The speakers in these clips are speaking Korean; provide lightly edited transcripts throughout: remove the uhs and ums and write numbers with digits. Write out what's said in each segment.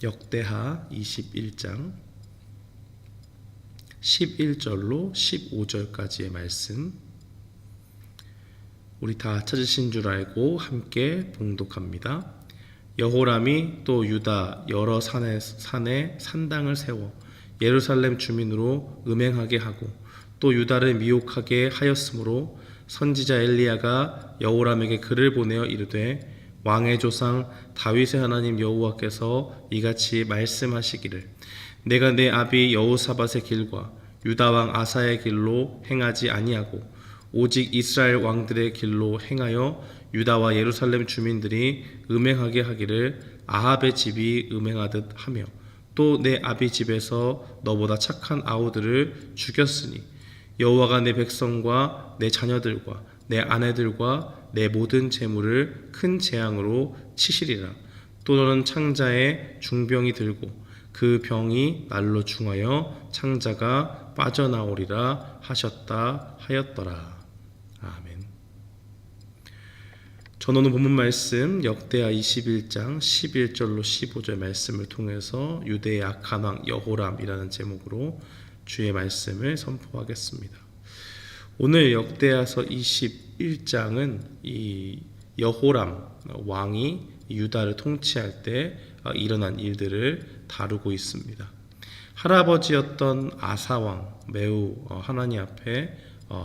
역대하 21장 11절로 15절까지의 말씀, 우리 다 찾으신 줄 알고 함께 봉독합니다. 여호람이 또 유다 여러 산에 산당을 세워 예루살렘 주민으로 음행하게 하고 또 유다를 미혹하게 하였으므로 선지자 엘리야가 여호람에게 글을 보내어 이르되 왕의 조상 다윗의 하나님 여호와께서 이같이 말씀하시기를 내가 내 아비 여호사밧의 길과 유다 왕 아사의 길로 행하지 아니하고 오직 이스라엘 왕들의 길로 행하여 유다와 예루살렘 주민들이 음행하게 하기를 아합의 집이 음행하듯 하며 또 내 아비 집에서 너보다 착한 아우들을 죽였으니 여호와가 내 백성과 내 자녀들과 내 아내들과 내 모든 재물을 큰 재앙으로 치시리라. 또 너는 창자에 중병이 들고 그 병이 날로 중하여 창자가 빠져나오리라 하셨다 하였더라. 아멘. 저는 본문 말씀 역대하 21장 11절로 15절 말씀을 통해서 유대의 악한 왕 여호람이라는 제목으로 주의 말씀을 선포하겠습니다. 오늘 역대하서 21장은 이 여호람 왕이 유다를 통치할 때 일어난 일들을 다루고 있습니다. 할아버지였던 아사 왕, 매우 하나님 앞에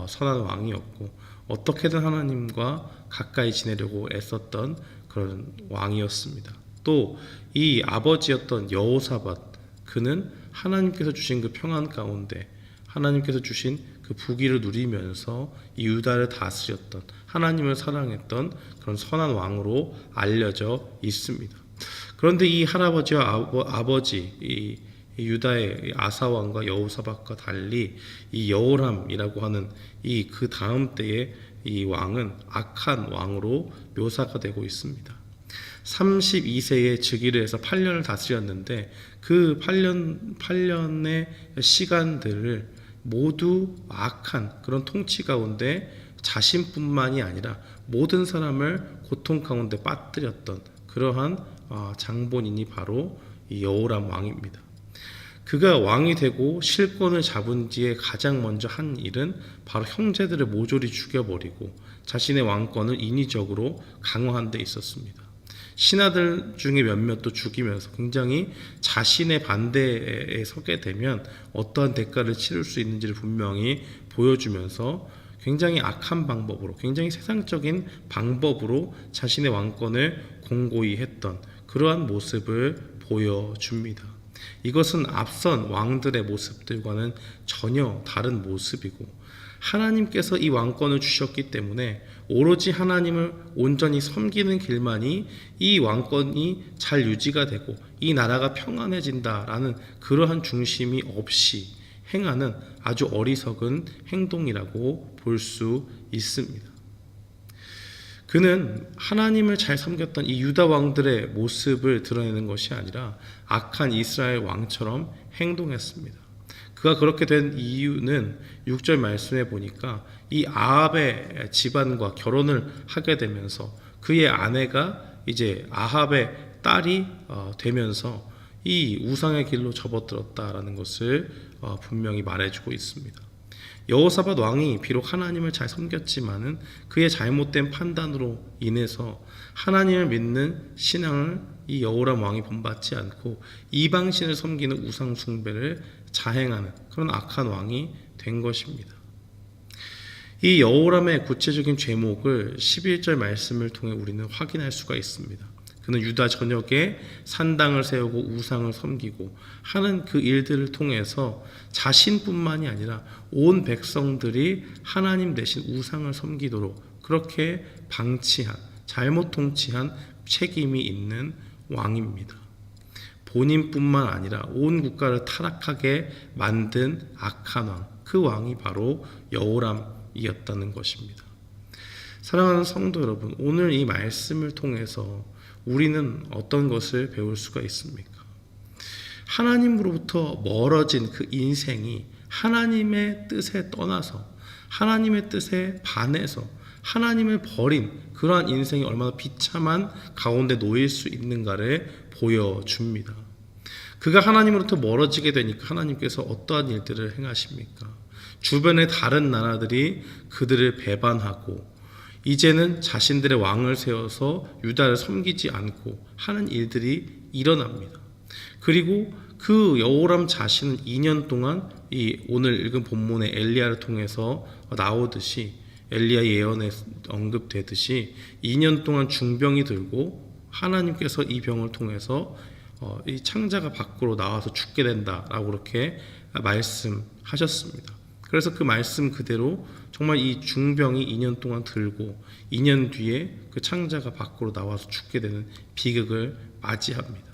선한 왕이었고 어떻게든 하나님과 가까이 지내려고 애썼던 그런 왕이었습니다. 또 이 아버지였던 여호사밧, 그는 하나님께서 주신 그 평안 가운데 하나님께서 주신 그 부귀를 누리면서 이 유다를 다스렸던, 하나님을 사랑했던 그런 선한 왕으로 알려져 있습니다. 그런데 이 할아버지와 아버지 이 유다의 아사 왕과 여호사밧과 달리 이 여호람이라고 하는 이 그 다음 때의 이 왕은 악한 왕으로 묘사가 되고 있습니다. 32세에 즉위를 해서 8년을 다스렸는데 그 8년의 시간들을 모두 악한 그런 통치 가운데 자신뿐만이 아니라 모든 사람을 고통 가운데 빠뜨렸던 그러한 장본인이 바로 이 여호람 왕입니다. 그가 왕이 되고 실권을 잡은 뒤에 가장 먼저 한 일은 바로 형제들을 모조리 죽여버리고 자신의 왕권을 인위적으로 강화한 데 있었습니다. 신하들 중에 몇몇도 죽이면서 굉장히 자신의 반대에 서게 되면 어떠한 대가를 치를 수 있는지를 분명히 보여주면서 굉장히 악한 방법으로, 굉장히 세상적인 방법으로 자신의 왕권을 공고히 했던 그러한 모습을 보여줍니다. 이것은 앞선 왕들의 모습들과는 전혀 다른 모습이고 하나님께서 이 왕권을 주셨기 때문에 오로지 하나님을 온전히 섬기는 길만이 이 왕권이 잘 유지가 되고 이 나라가 평안해진다라는 그러한 중심이 없이 행하는 아주 어리석은 행동이라고 볼 수 있습니다. 그는 하나님을 잘 섬겼던 이 유다 왕들의 모습을 드러내는 것이 아니라 악한 이스라엘 왕처럼 행동했습니다. 그가 그렇게 된 이유는 6절 말씀에 보니까 이 아합의 집안과 결혼을 하게 되면서 그의 아내가 이제 아합의 딸이 되면서 이 우상의 길로 접어들었다라는 것을 분명히 말해주고 있습니다. 여호사밧 왕이 비록 하나님을 잘 섬겼지만은 그의 잘못된 판단으로 인해서 하나님을 믿는 신앙을 이 여호람 왕이 본받지 않고 이방신을 섬기는 우상 숭배를 자행하는 그런 악한 왕이 된 것입니다. 이 여호람의 구체적인 죄목을 11절 말씀을 통해 우리는 확인할 수가 있습니다. 그는 유다 전역에 산당을 세우고 우상을 섬기고 하는 그 일들을 통해서 자신뿐만이 아니라 온 백성들이 하나님 대신 우상을 섬기도록 그렇게 방치한, 잘못 통치한 책임이 있는 왕입니다. 본인뿐만 아니라 온 국가를 타락하게 만든 악한 왕, 그 왕이 바로 여호람이었다는 것입니다. 사랑하는 성도 여러분, 오늘 이 말씀을 통해서 우리는 어떤 것을 배울 수가 있습니까? 하나님으로부터 멀어진 그 인생이 하나님의 뜻에 떠나서 하나님의 뜻에 반해서 하나님을 버린 그러한 인생이 얼마나 비참한 가운데 놓일 수 있는가를 보여줍니다. 그가 하나님으로부터 멀어지게 되니까 하나님께서 어떠한 일들을 행하십니까? 주변의 다른 나라들이 그들을 배반하고 이제는 자신들의 왕을 세워서 유다를 섬기지 않고 하는 일들이 일어납니다. 그리고 그 여호람 자신은 2년 동안 이 오늘 읽은 본문의 엘리야를 통해서 나오듯이 엘리야 예언에 언급되듯이 2년 동안 중병이 들고 하나님께서 이 병을 통해서 이 창자가 밖으로 나와서 죽게 된다라고 그렇게 말씀하셨습니다. 그래서 그 말씀 그대로 정말 이 중병이 2년 동안 들고 2년 뒤에 그 창자가 밖으로 나와서 죽게 되는 비극을 맞이합니다.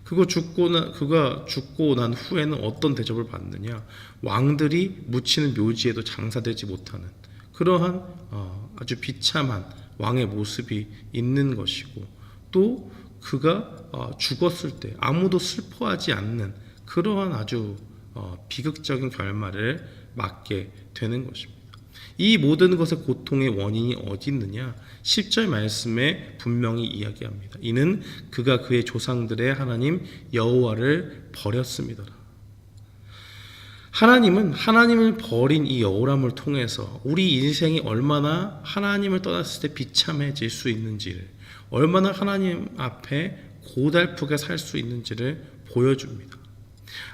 그가 죽고 난 후에는 어떤 대접을 받느냐? 왕들이 묻히는 묘지에도 장사되지 못하는 그러한 아주 비참한 왕의 모습이 있는 것이고, 또 그가 죽었을 때 아무도 슬퍼하지 않는 그러한 아주 비극적인 결말을 맞게 되는 것입니다. 이 모든 것의 고통의 원인이 어디 있느냐? 10절 말씀에 분명히 이야기합니다. 이는 그가 그의 조상들의 하나님 여호와를 버렸습니다. 하나님은 하나님을 버린 이 여호람을 통해서 우리 인생이 얼마나 하나님을 떠났을 때 비참해질 수 있는지를, 얼마나 하나님 앞에 고달프게 살 수 있는지를 보여줍니다.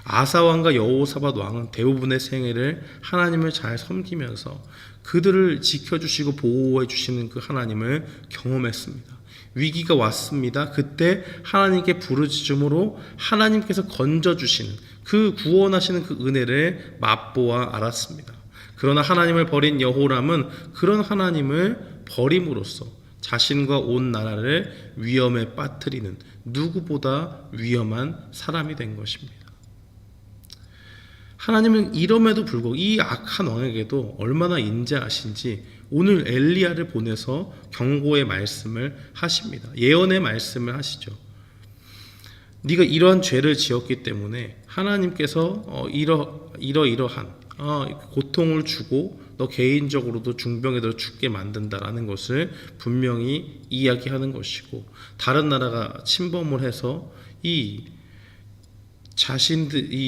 아사 왕과 여호사밧 왕은 대부분의 생애를 하나님을 잘 섬기면서 그들을 지켜주시고 보호해 주시는 그 하나님을 경험했습니다. 위기가 왔습니다. 그때 하나님께 부르짖음으로 하나님께서 건져주시는 그 구원하시는 그 은혜를 맛보아 알았습니다. 그러나 하나님을 버린 여호람은 그런 하나님을 버림으로써 자신과 온 나라를 위험에 빠뜨리는 누구보다 위험한 사람이 된 것입니다. 하나님은 이럼에도 불구하고 이 악한 왕에게도 얼마나 인자하신지 오늘 엘리야를 보내서 경고의 말씀을 하십니다. 예언의 말씀을 하시죠. 네가 이러한 죄를 지었기 때문에 하나님께서 이러한 고통을 주고 너 개인적으로도 중병에 들어 죽게 만든다라는 것을 분명히 이야기하는 것이고, 다른 나라가 침범을 해서 이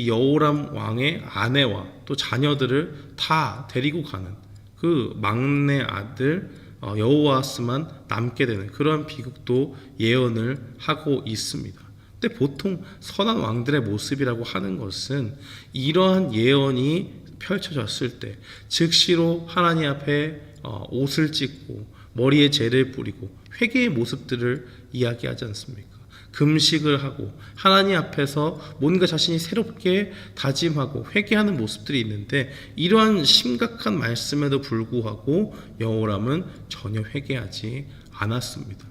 여호람 왕의 아내와 또 자녀들을 다 데리고 가는 그 막내 아들 여호아스만 남게 되는 그러한 비극도 예언을 하고 있습니다. 근데 보통 선한 왕들의 모습이라고 하는 것은 이러한 예언이 펼쳐졌을 때 즉시로 하나님 앞에 옷을 찢고 머리에 재를 뿌리고 회개의 모습들을 이야기하지 않습니까? 금식을 하고 하나님 앞에서 뭔가 자신이 새롭게 다짐하고 회개하는 모습들이 있는데, 이러한 심각한 말씀에도 불구하고 여호람은 전혀 회개하지 않았습니다.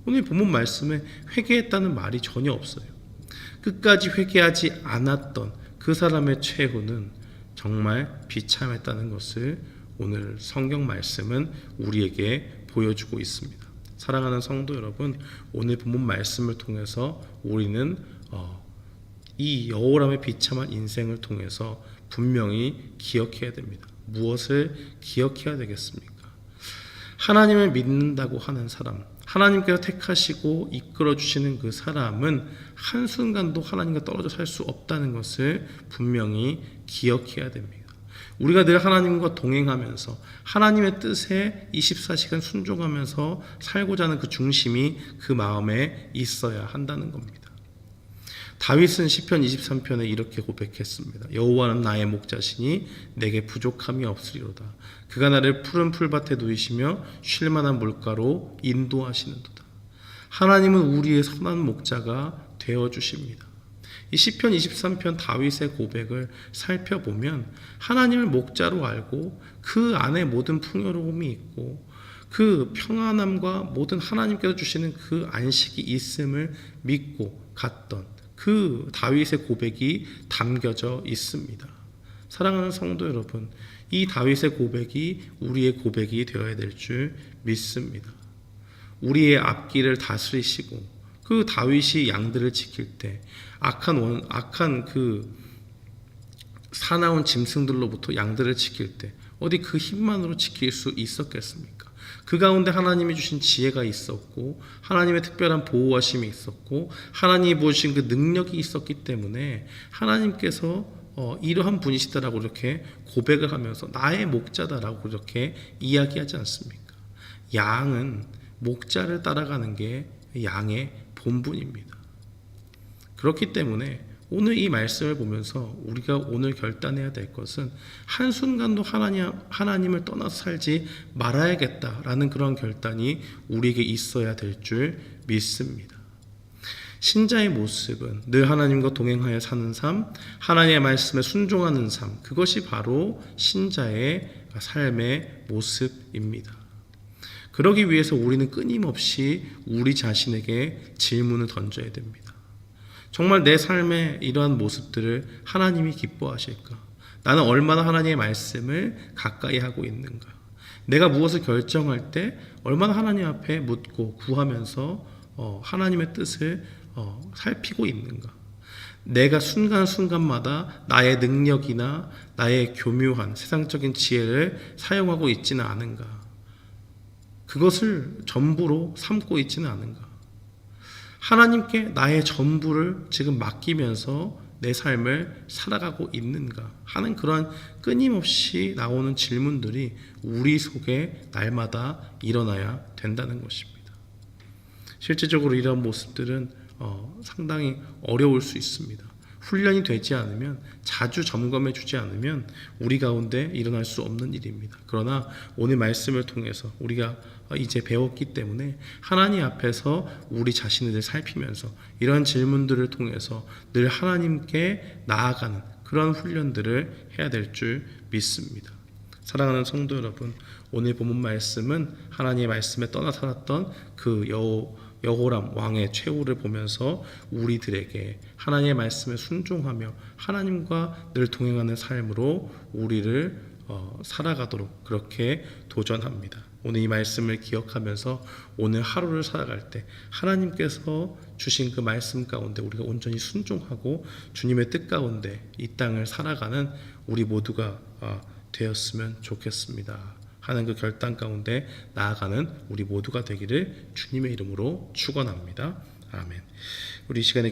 오늘 본문 말씀에 회개했다는 말이 전혀 없어요. 끝까지 회개하지 않았던 그 사람의 최후는 정말 비참했다는 것을 오늘 성경 말씀은 우리에게 보여주고 있습니다. 사랑하는 성도 여러분, 오늘 본문 말씀을 통해서 우리는 이 여호람의 비참한 인생을 통해서 분명히 기억해야 됩니다. 무엇을 기억해야 되겠습니까? 하나님을 믿는다고 하는 사람, 하나님께서 택하시고 이끌어 주시는 그 사람은 한순간도 하나님과 떨어져 살 수 없다는 것을 분명히 기억해야 됩니다. 우리가 늘 하나님과 동행하면서 하나님의 뜻에 24시간 순종하면서 살고자 하는 그 중심이 그 마음에 있어야 한다는 겁니다. 다윗은 시편 23편에 이렇게 고백했습니다. 여호와는 나의 목자시니 내게 부족함이 없으리로다. 그가 나를 푸른 풀밭에 누이시며 쉴만한 물가로 인도하시는도다. 하나님은 우리의 선한 목자가 되어주십니다. 이 시편 23편 다윗의 고백을 살펴보면 하나님을 목자로 알고 그 안에 모든 풍요로움이 있고 그 평안함과 모든 하나님께서 주시는 그 안식이 있음을 믿고 갔던 그 다윗의 고백이 담겨져 있습니다. 사랑하는 성도 여러분, 이 다윗의 고백이 우리의 고백이 되어야 될 줄 믿습니다. 우리의 앞길을 다스리시고 그 다윗이 양들을 지킬 때 악한 그 사나운 짐승들로부터 양들을 지킬 때 어디 그 힘만으로 지킬 수 있었겠습니까? 그 가운데 하나님이 주신 지혜가 있었고 하나님의 특별한 보호하심이 있었고 하나님이 부어주신 그 능력이 있었기 때문에 하나님께서 이러한 분이시다라고 이렇게 고백을 하면서 나의 목자다라고 이렇게 이야기하지 않습니까? 양은 목자를 따라가는 게 양의 본분입니다. 그렇기 때문에 오늘 이 말씀을 보면서 우리가 오늘 결단해야 될 것은 한순간도 하나님을 떠나서 살지 말아야겠다라는 그런 결단이 우리에게 있어야 될 줄 믿습니다. 신자의 모습은 늘 하나님과 동행하여 사는 삶, 하나님의 말씀에 순종하는 삶, 그것이 바로 신자의 삶의 모습입니다. 그러기 위해서 우리는 끊임없이 우리 자신에게 질문을 던져야 됩니다. 정말 내 삶의 이러한 모습들을 하나님이 기뻐하실까? 나는 얼마나 하나님의 말씀을 가까이 하고 있는가? 내가 무엇을 결정할 때 얼마나 하나님 앞에 묻고 구하면서 하나님의 뜻을 살피고 있는가? 내가 순간순간마다 나의 능력이나 나의 교묘한 세상적인 지혜를 사용하고 있지는 않은가? 그것을 전부로 삼고 있지는 않은가? 하나님께 나의 전부를 지금 맡기면서 내 삶을 살아가고 있는가 하는 그런 끊임없이 나오는 질문들이 우리 속에 날마다 일어나야 된다는 것입니다. 실제적으로 이런 모습들은 상당히 어려울 수 있습니다. 훈련이 되지 않으면, 자주 점검해 주지 않으면 우리 가운데 일어날 수 없는 일입니다. 그러나 오늘 말씀을 통해서 우리가 이제 배웠기 때문에 하나님 앞에서 우리 자신을 살피면서 이러한 질문들을 통해서 늘 하나님께 나아가는 그런 훈련들을 해야 될 줄 믿습니다. 사랑하는 성도 여러분, 오늘 본문 말씀은 하나님의 말씀에 떠나 살았던 그 여호람 왕의 최후를 보면서 우리들에게 하나님의 말씀에 순종하며 하나님과 늘 동행하는 삶으로 우리를 살아가도록 그렇게 도전합니다. 오늘 이 말씀을 기억하면서 오늘 하루를 살아갈 때 하나님께서 주신 그 말씀 가운데 우리가 온전히 순종하고 주님의 뜻 가운데 이 땅을 살아가는 우리 모두가 되었으면 좋겠습니다 하는 그 결단 가운데 나아가는 우리 모두가 되기를 주님의 이름으로 축원합니다. 아멘. 우리 이 시간에